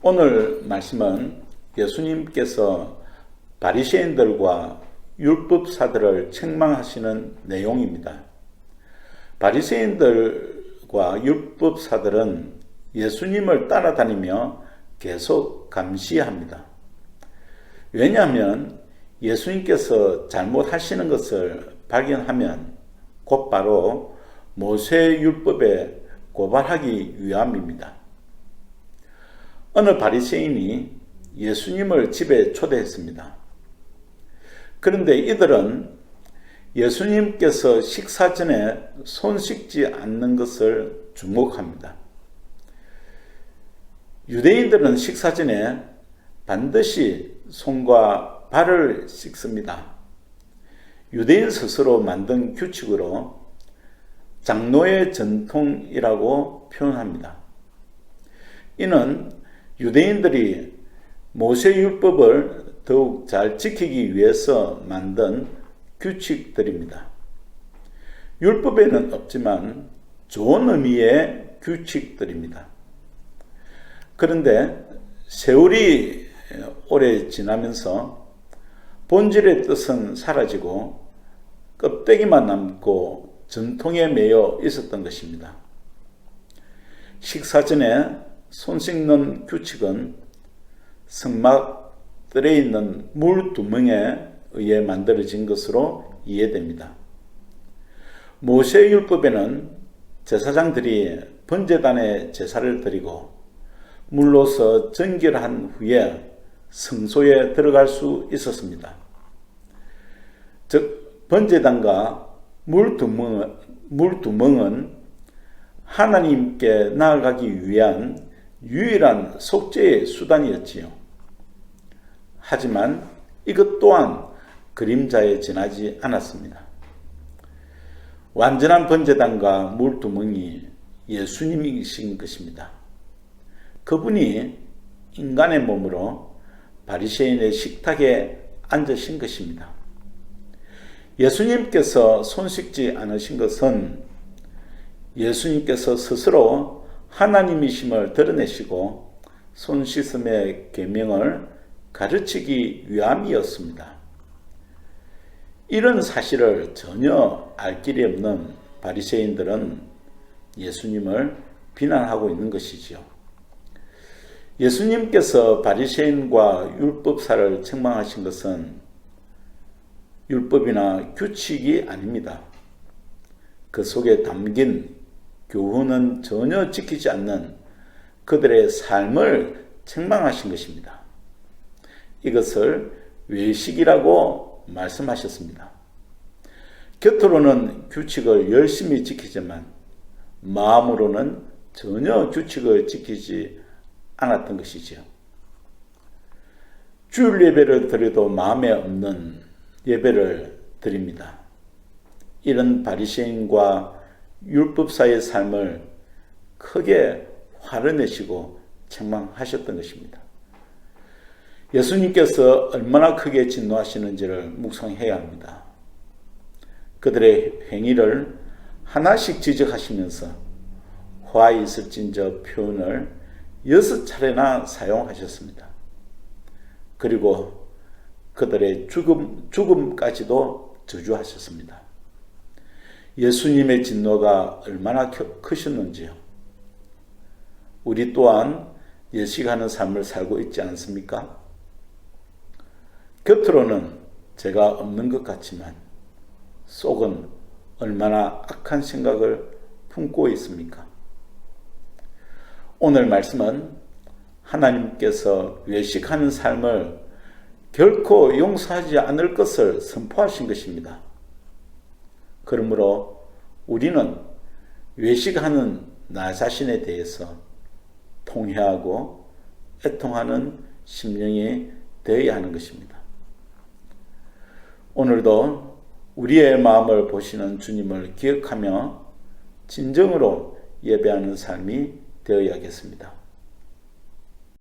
오늘 말씀은 예수님께서 바리새인들과 율법사들을 책망하시는 내용입니다. 바리새인들과 율법사들은 예수님을 따라다니며 계속 감시합니다. 왜냐하면 예수님께서 잘못하시는 것을 발견하면 곧바로 모세율법에 고발하기 위함입니다. 어느 바리새인이 예수님을 집에 초대했습니다. 그런데 이들은 예수님께서 식사 전에 손 씻지 않는 것을 주목합니다. 유대인들은 식사 전에 반드시 손과 발을 씻습니다. 유대인 스스로 만든 규칙으로 장로의 전통이라고 표현합니다. 이는 유대인들이 모세율법을 더욱 잘 지키기 위해서 만든 규칙들입니다. 율법에는 없지만 좋은 의미의 규칙들입니다. 그런데 세월이 오래 지나면서 본질의 뜻은 사라지고 껍데기만 남고 전통에 매여 있었던 것입니다. 식사 전에 손 씻는 규칙은 성막들에 있는 물 두멍에 의해 만들어진 것으로 이해됩니다. 모세율법에는 제사장들이 번제단에 제사를 드리고 물로서 정결한 후에 성소에 들어갈 수 있었습니다. 즉 번제단과 물두멍은 하나님께 나아가기 위한 유일한 속죄의 수단이었지요. 하지만 이것 또한 그림자에 지나지 않았습니다. 완전한 번제단과 물두멍이 예수님이신 것입니다. 그분이 인간의 몸으로 바리새인의 식탁에 앉으신 것입니다. 예수님께서 손 씻지 않으신 것은 예수님께서 스스로 하나님이심을 드러내시고 손 씻음의 계명을 가르치기 위함이었습니다. 이런 사실을 전혀 알 길이 없는 바리새인들은 예수님을 비난하고 있는 것이지요. 예수님께서 바리새인과 율법사를 책망하신 것은 율법이나 규칙이 아닙니다. 그 속에 담긴 교훈은 전혀 지키지 않는 그들의 삶을 책망하신 것입니다. 이것을 외식이라고 말씀하셨습니다. 겉으로는 규칙을 열심히 지키지만 마음으로는 전혀 규칙을 지키지 않았던 것이지요. 주일 예배를 드려도 마음에 없는 예배를 드립니다. 이런 바리새인과 율법사의 삶을 크게 화를 내시고 책망하셨던 것입니다. 예수님께서 얼마나 크게 진노하시는지를 묵상해야 합니다. 그들의 행위를 하나씩 지적하시면서 화 있을진저 표현을 6차례나 사용하셨습니다. 그리고 그들의 죽음까지도 저주하셨습니다. 예수님의 진노가 얼마나 크셨는지요. 우리 또한 예식하는 삶을 살고 있지 않습니까? 겉으로는 죄가 없는 것 같지만 속은 얼마나 악한 생각을 품고 있습니까? 오늘 말씀은 하나님께서 외식하는 삶을 결코 용서하지 않을 것을 선포하신 것입니다. 그러므로 우리는 외식하는 나 자신에 대해서 통회하고 애통하는 심령이 되어야 하는 것입니다. 오늘도 우리의 마음을 보시는 주님을 기억하며 진정으로 예배하는 삶이 되어야겠습니다.